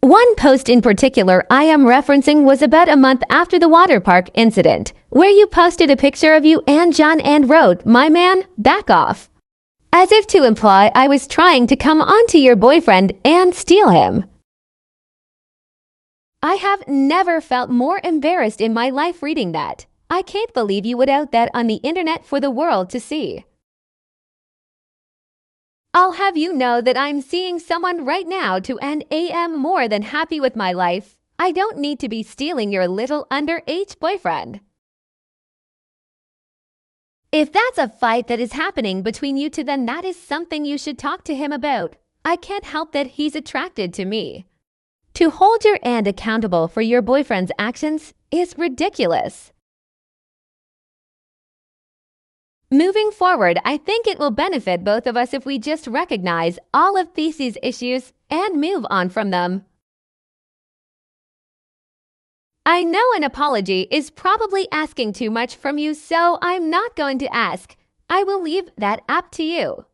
One post in particular I am referencing was about a month after the water park incident, where you posted a picture of you and John and wrote, "My man, back off," as if to imply I was trying to come onto your boyfriend and steal him. I have never felt more embarrassed in my life reading that. I can't believe you would out that on the internet for the world to see. I'll have you know that I'm seeing someone right now and am more than happy with my life. I don't need to be stealing your little underage boyfriend. If that's a fight that is happening between you two, then that is something you should talk to him about. I can't help that he's attracted to me. To hold your aunt accountable for your boyfriend's actions is ridiculous. Moving forward, I think it will benefit both of us if we just recognize all of these issues and move on from them. I know an apology is probably asking too much from you, so I'm not going to ask. I will leave that up to you.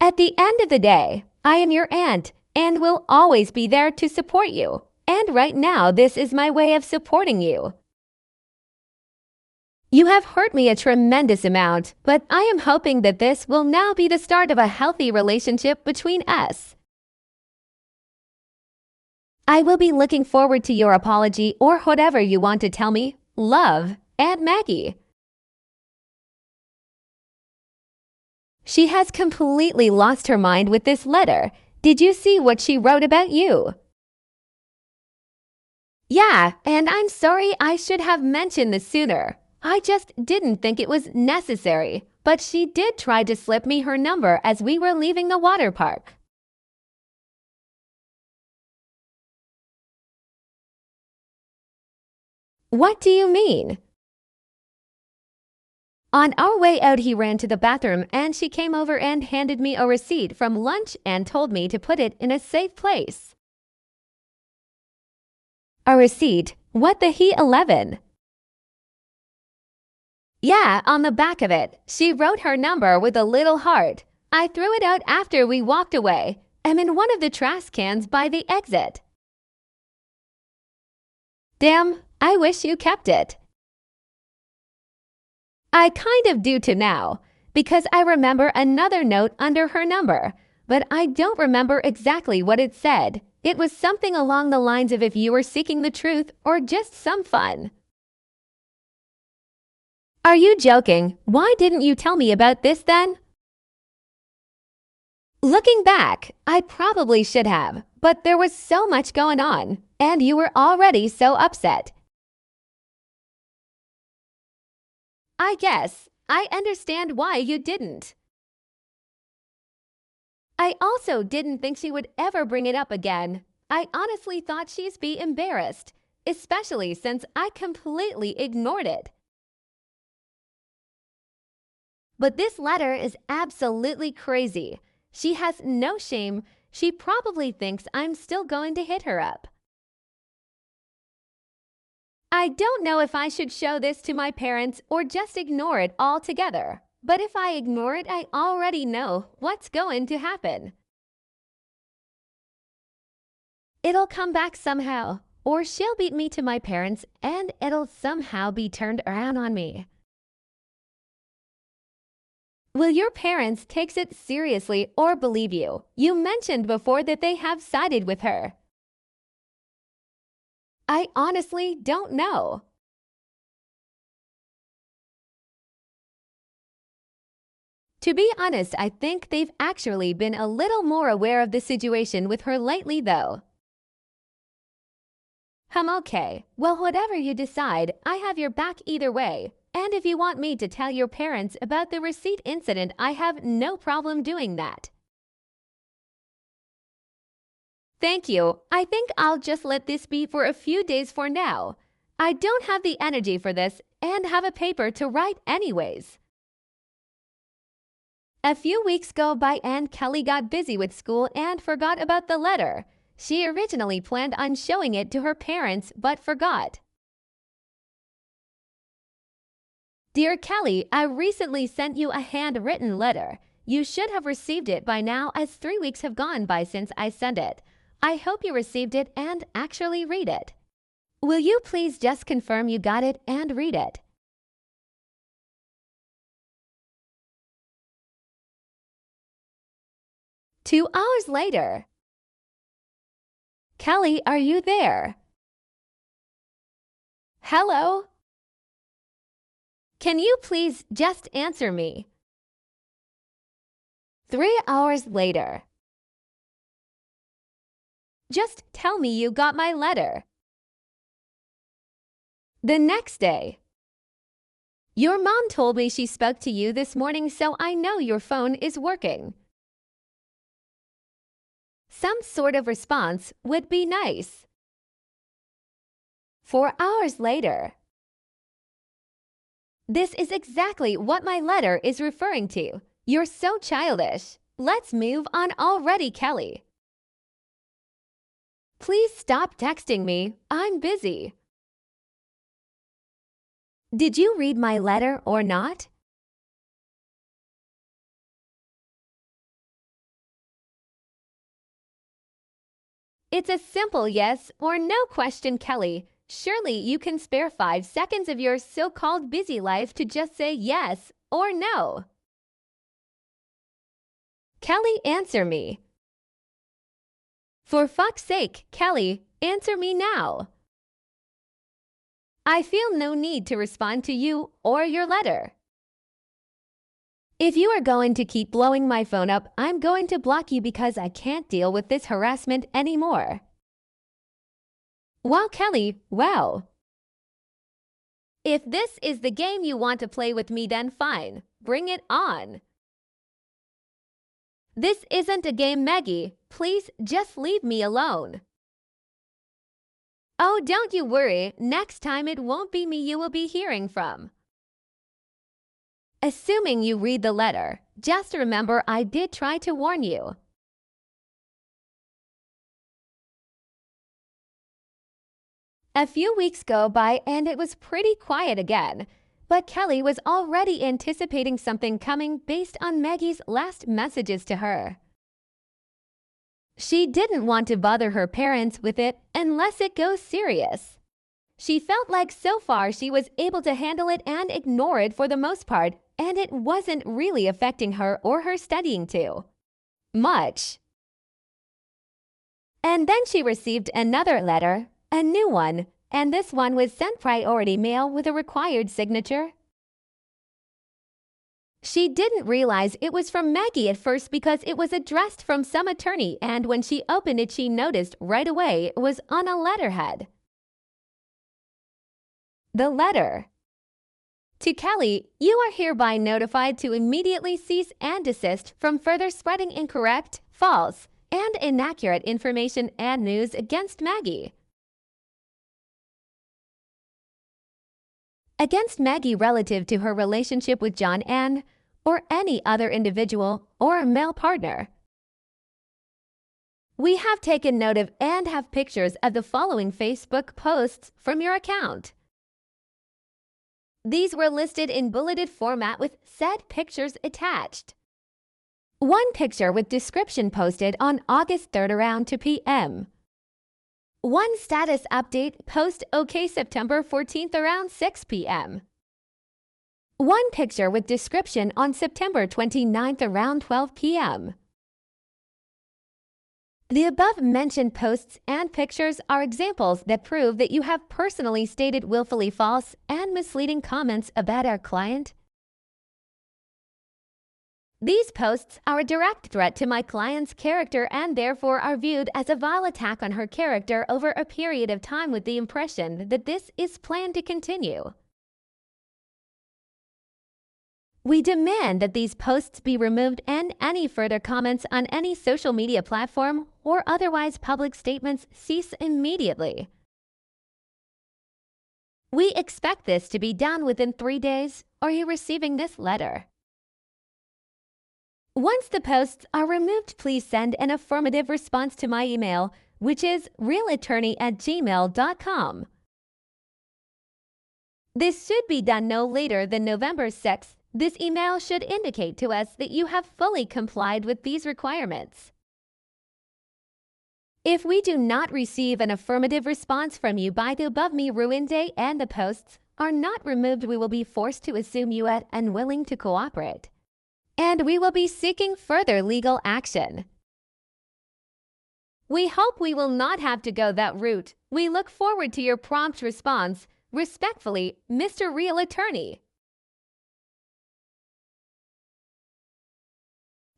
At the end of the day, I am your aunt and will always be there to support you. And right now, this is my way of supporting you. You have hurt me a tremendous amount, but I am hoping that this will now be the start of a healthy relationship between us. I will be looking forward to your apology or whatever you want to tell me. Love, Aunt Maggie. She has completely lost her mind with this letter. Did you see what she wrote about you? Yeah, and I'm sorry, I should have mentioned this sooner. I just didn't think it was necessary, but she did try to slip me her number as we were leaving the water park. What do you mean? On our way out, he ran to the bathroom and she came over and handed me a receipt from lunch and told me to put it in a safe place. A receipt? What the he 11? Yeah, on the back of it, she wrote her number with a little heart. I threw it out after we walked away. I'm in one of the trash cans by the exit. Damn, I wish you kept it. I kind of do too now, because I remember another note under her number, but I don't remember exactly what it said. It was something along the lines of if you were seeking the truth or just some fun. Are you joking? Why didn't you tell me about this then? Looking back, I probably should have, but there was so much going on, and you were already so upset. I guess I understand why you didn't. I also didn't think she would ever bring it up again. I honestly thought she'd be embarrassed, especially since I completely ignored it. But this letter is absolutely crazy. She has no shame. She probably thinks I'm still going to hit her up. I don't know if I should show this to my parents or just ignore it altogether. But if I ignore it, I already know what's going to happen. It'll come back somehow, or she'll beat me to my parents and it'll somehow be turned around on me. Will your parents take it seriously or believe you? You mentioned before that they have sided with her. I honestly don't know. To be honest, I think they've actually been a little more aware of the situation with her lately though. Okay. Well, whatever you decide, I have your back either way. And if you want me to tell your parents about the receipt incident, I have no problem doing that. Thank you. I think I'll just let this be for a few days for now. I don't have the energy for this and have a paper to write anyways. A few weeks go by and Kelly got busy with school and forgot about the letter. She originally planned on showing it to her parents but forgot. Dear Kelly, I recently sent you a handwritten letter. You should have received it by now as 3 weeks have gone by since I sent it. I hope you received it and actually read it. Will you please just confirm you got it and read it? Two hours later. Kelly, are you there? Hello? Can you please just answer me? 3 hours later. Just tell me you got my letter. The next day. Your mom told me she spoke to you this morning, so I know your phone is working. Some sort of response would be nice. 4 hours later. This is exactly what my letter is referring to. You're so childish. Let's move on already, Kelly. Please stop texting me. I'm busy. Did you read my letter or not? It's a simple yes or no question, Kelly. Surely you can spare 5 seconds of your so-called busy life to just say yes or no. Kelly, answer me. For fuck's sake, Kelly, answer me now. I feel no need to respond to you or your letter. If you are going to keep blowing my phone up, I'm going to block you because I can't deal with this harassment anymore. Wow, Kelly, wow. If this is the game you want to play with me, then fine, bring it on. This isn't a game, Maggie. Please just leave me alone. Oh, don't you worry. Next time it won't be me you will be hearing from. Assuming you read the letter, just remember I did try to warn you. A few weeks go by and it was pretty quiet again, but Kelly was already anticipating something coming based on Maggie's last messages to her. She didn't want to bother her parents with it unless it goes serious. She felt like so far she was able to handle it and ignore it for the most part, and it wasn't really affecting her or her studying too much. And then she received another letter, a new one, and this one was sent priority mail with a required signature. She didn't realize it was from Maggie at first because it was addressed from some attorney, and when she opened it she noticed right away it was on a letterhead. The letter. To Kelly, you are hereby notified to immediately cease and desist from further spreading incorrect, false, and inaccurate information and news against Maggie. Against Maggie relative to her relationship with John N. or any other individual or male partner. We have taken note of and have pictures of the following Facebook posts from your account. These were listed in bulleted format with said pictures attached. One picture with description posted on August 3rd around 2 p.m. One status update post OK September 14th around 6 p.m. One picture with description on September 29th around 12 p.m. The above-mentioned posts and pictures are examples that prove that you have personally stated willfully false and misleading comments about our client. These posts are a direct threat to my client's character and therefore are viewed as a vile attack on her character over a period of time with the impression that this is planned to continue. We demand that these posts be removed and any further comments on any social media platform or otherwise public statements cease immediately. We expect this to be done within 3 days or you receiving this letter. Once the posts are removed, please send an affirmative response to my email, which is realattorney@gmail.com. This should be done no later than November 6th, This email should indicate to us that you have fully complied with these requirements. If we do not receive an affirmative response from you by the above ruin day and the posts are not removed, we will be forced to assume you are unwilling to cooperate, and we will be seeking further legal action. We hope we will not have to go that route. We look forward to your prompt response. Respectfully, Mr. Real Attorney.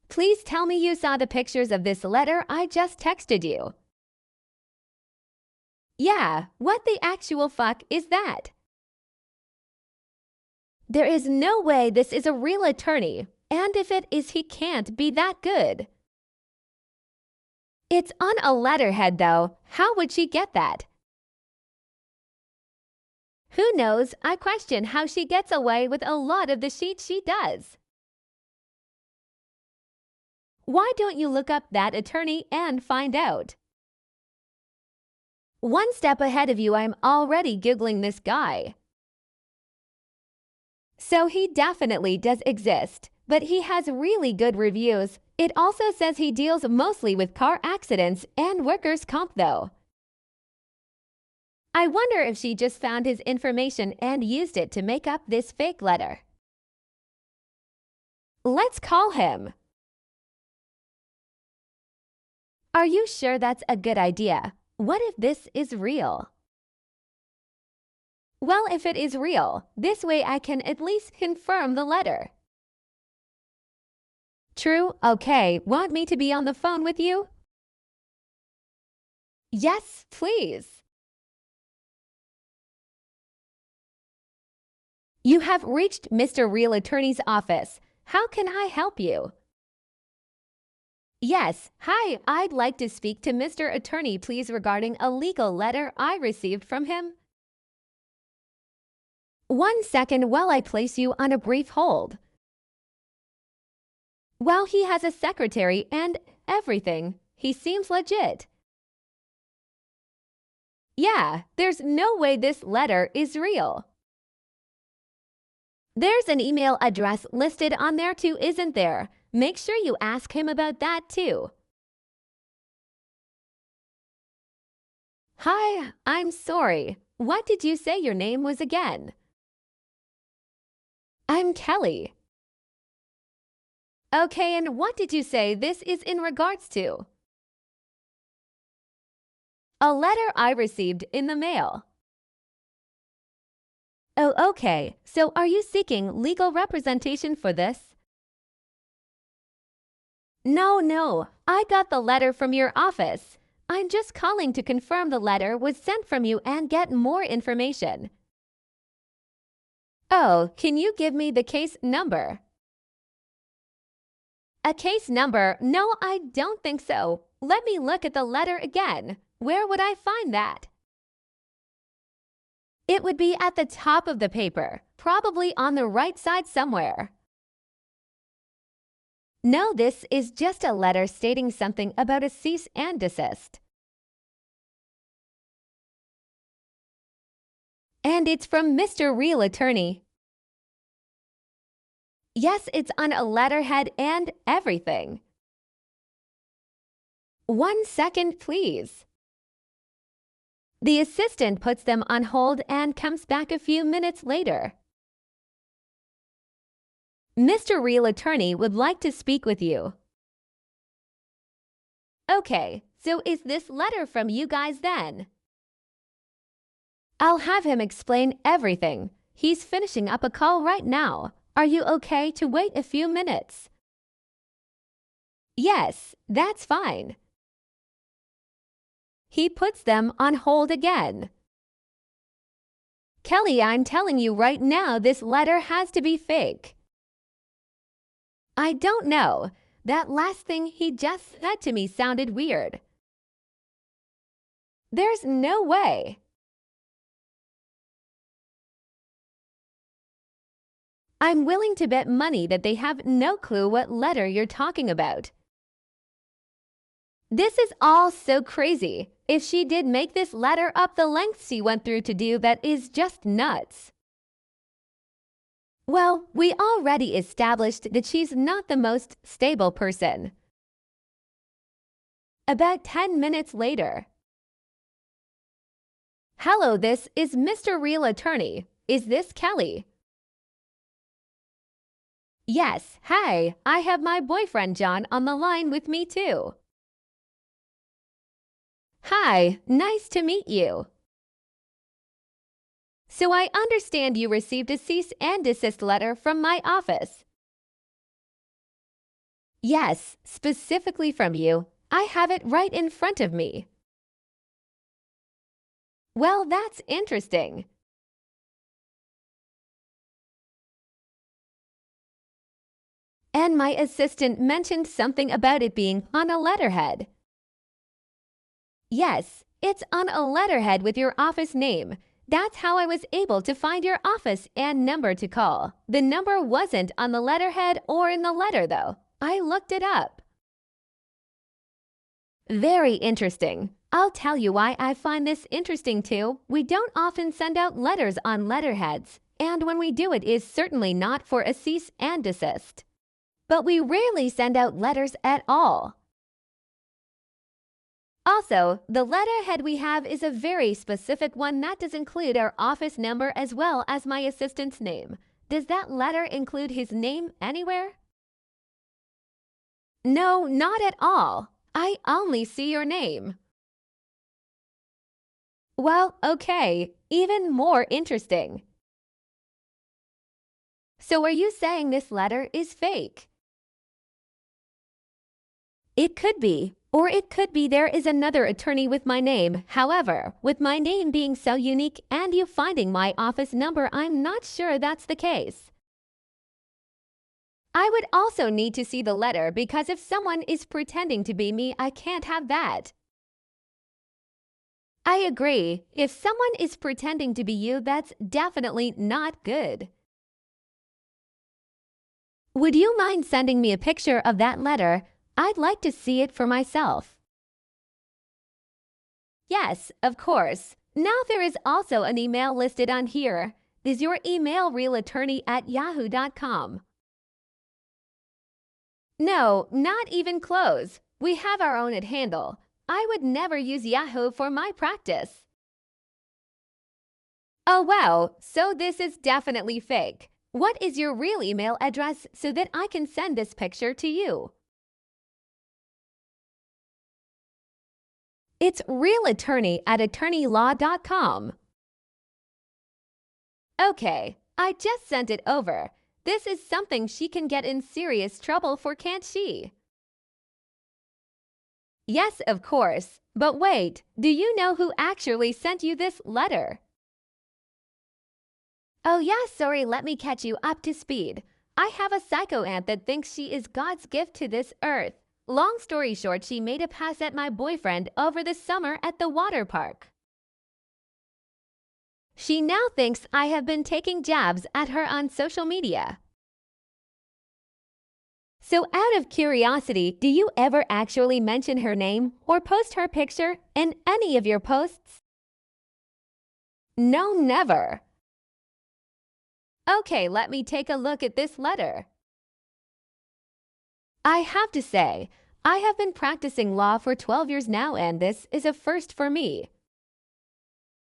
Please tell me you saw the pictures of this letter I just texted you. Yeah, what the actual fuck is that? There is no way this is a real attorney, and if it is, he can't be that good. It's on a letterhead though. How would she get that? Who knows? I question how she gets away with a lot of the shit she does. Why don't you look up that attorney and find out? One step ahead of you, I'm already Googling this guy. So he definitely does exist, but he has really good reviews. It also says he deals mostly with car accidents and workers' comp though. I wonder if she just found his information and used it to make up this fake letter. Let's call him. Are you sure that's a good idea? What if this is real? Well, if it is real, this way I can at least confirm the letter. True, okay, want me to be on the phone with you? Yes, please. You have reached Mr. Real Attorney's office. How can I help you? Yes, hi, I'd like to speak to Mr. Attorney, please, regarding a legal letter I received from him. 1 second while I place you on a brief hold. Well, he has a secretary and everything. He seems legit. Yeah, there's no way this letter is real. There's an email address listed on there too, isn't there? Make sure you ask him about that too. Hi, I'm sorry. What did you say your name was again? I'm Kelly. Okay, and what did you say this is in regards to? A letter I received in the mail. Oh, okay. So are you seeking legal representation for this? No. I got the letter from your office. I'm just calling to confirm the letter was sent from you and get more information. Oh, can you give me the case number? A case number? No, I don't think so. Let me look at the letter again. Where would I find that? It would be at the top of the paper, probably on the right side somewhere. No, this is just a letter stating something about a cease and desist. And it's from Mr. Real Attorney. Yes, it's on a letterhead and everything. 1 second, please. The assistant puts them on hold and comes back a few minutes later. Mr. Real Attorney would like to speak with you. Okay, so is this letter from you guys then? I'll have him explain everything. He's finishing up a call right now. Are you okay to wait a few minutes? Yes, that's fine. He puts them on hold again. Kelly, I'm telling you right now, this letter has to be fake. I don't know. That last thing he just said to me sounded weird. There's no way. I'm willing to bet money that they have no clue what letter you're talking about. This is all so crazy. If she did make this letter up, the lengths she went through to do that is just nuts. Well, we already established that she's not the most stable person. About 10 minutes later. Hello, this is Mr. Real Attorney. Is this Kelly? Yes, hi. I have my boyfriend John on the line with me too. Hi, nice to meet you. So I understand you received a cease and desist letter from my office. Yes, specifically from you. I have it right in front of me. Well, that's interesting. And my assistant mentioned something about it being on a letterhead. Yes, it's on a letterhead with your office name. That's how I was able to find your office and number to call. The number wasn't on the letterhead or in the letter, though. I looked it up. Very interesting. I'll tell you why I find this interesting too. We don't often send out letters on letterheads, and when we do it is certainly not for a cease and desist. But we rarely send out letters at all. Also, the letterhead we have is a very specific one that does include our office number as well as my assistant's name. Does that letter include his name anywhere? No, not at all. I only see your name. Well, okay, even more interesting. So are you saying this letter is fake? It could be. Or it could be there is another attorney with my name. However, with my name being so unique and you finding my office number, I'm not sure that's the case. I would also need to see the letter because if someone is pretending to be me, I can't have that. I agree. If someone is pretending to be you, that's definitely not good. Would you mind sending me a picture of that letter? I'd like to see it for myself. Yes, of course. Now there is also an email listed on here. Is your email realattorney@yahoo.com? No, not even close. We have our own at handle. I would never use Yahoo for my practice. Oh wow, so this is definitely fake. What is your real email address so that I can send this picture to you? It's realattorney@attorneylaw.com. Okay, I just sent it over. This is something she can get in serious trouble for, can't she? Yes, of course. But wait, do you know who actually sent you this letter? Oh yeah, sorry, let me catch you up to speed. I have a psycho aunt that thinks she is God's gift to this earth. Long story short, she made a pass at my boyfriend over the summer at the water park. She now thinks I have been taking jabs at her on social media. So out of curiosity, do you ever actually mention her name or post her picture in any of your posts? No, never. Okay, let me take a look at this letter. I have to say, I have been practicing law for 12 years now and this is a first for me.